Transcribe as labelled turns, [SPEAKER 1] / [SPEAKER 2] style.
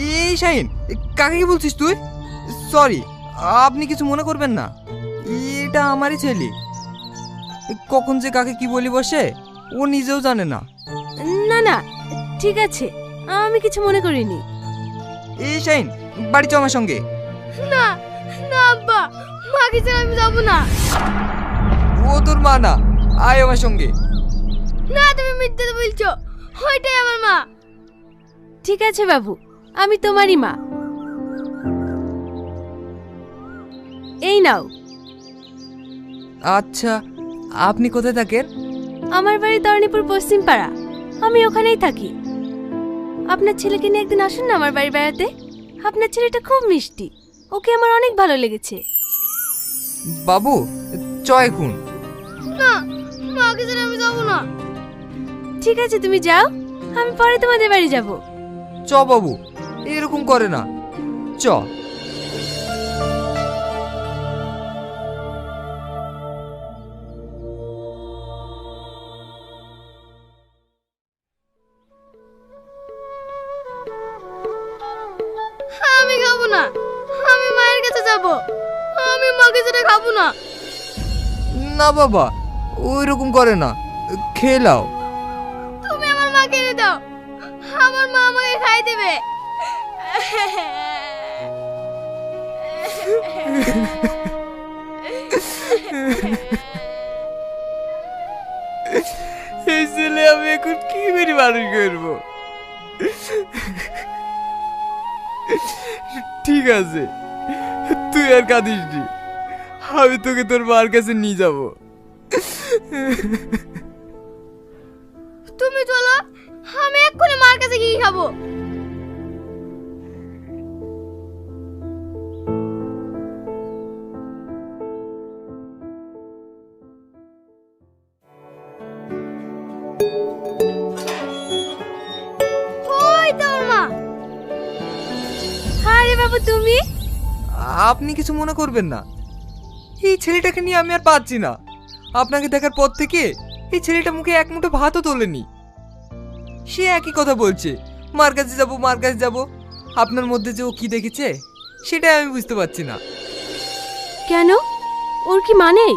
[SPEAKER 1] এই শাহিন, কাকে কি বলছিস তুই? সরি, আপনি কিছু মনে করবেন না, এটা আমারই ছেলে। কখন যে কাকে কি বলি বসে ও নিজেও জানে না।
[SPEAKER 2] না না, ঠিক আছে, আমি কিছু মনে করিনি।
[SPEAKER 1] এই শাহিন, বাড়ি চ আমার সঙ্গে।
[SPEAKER 2] না না আব্বা, মাকে ছেড়ে আমি যাবো না।
[SPEAKER 1] ও তোর মা না, আয় আমার সঙ্গে।
[SPEAKER 2] না, তুমি মিথ্যে বলছো, ওইটাই আমার মা। ঠিক আছে বাবু, আমি তোমারই মা। এই নাও।
[SPEAKER 1] আচ্ছা, আপনি কোথায় থাকেন?
[SPEAKER 2] আমার বাড়ি তরণীপুর পশ্চিম পাড়া, আমি ওখানেই থাকি। আপনার ছেলেকে নিয়ে একদিন আসুন না আমার বাড়ি বেড়াতে। আপনার ছেলেটা খুব মিষ্টি, ওকে আমার অনেক ভালো লেগেছে।
[SPEAKER 1] বাবু চ এখন।
[SPEAKER 2] না, মাকে ছেড়ে আমি যাবো না। ঠিক আছে, তুমি যাও, আমি পরে তোমাদের বাড়ি যাব।
[SPEAKER 1] চ বাবু, এরকম করে না, চ।
[SPEAKER 2] আমি খাবো না, আমি মায়ের কাছে যাব। আমি মাকে ছেড়ে খাবো না।
[SPEAKER 1] না বাবা, ওই রকম করে না, খেয়ে নাও।
[SPEAKER 2] তুমি আমার মাকে এনে দাও, আমার মা আমাকে খাই দেবে।
[SPEAKER 1] এই ছেলে আমি এখন কি করে মানুষ করবো? ঠিক আছে, তুই আর কাঁদিস নি, আমি তোকে তোর মার কাছে নিয়ে যাব।
[SPEAKER 2] তুমি চলো, আমি এক্ষুনি মার কাছে গিয়ে খাবো। ওই তোর মা। আরে বাবু, তুমি?
[SPEAKER 1] আপনি কিছু মনে করবেন না, এই ছেলেটাকে নিয়ে আমি আর পাচ্ছি না। আপনাকে দেখার পর থেকে এই ছেলেটা মুখে এক মুঠো ভাতও তোলেনি। সে একই কথা বলছে, মার কাছে যাবো, মার কাছে যাবো। আপনার মধ্যে যে ও কি দেখেছে সেটাই আমি বুঝতে পারছি না।
[SPEAKER 2] কেন, ওর কি মানে?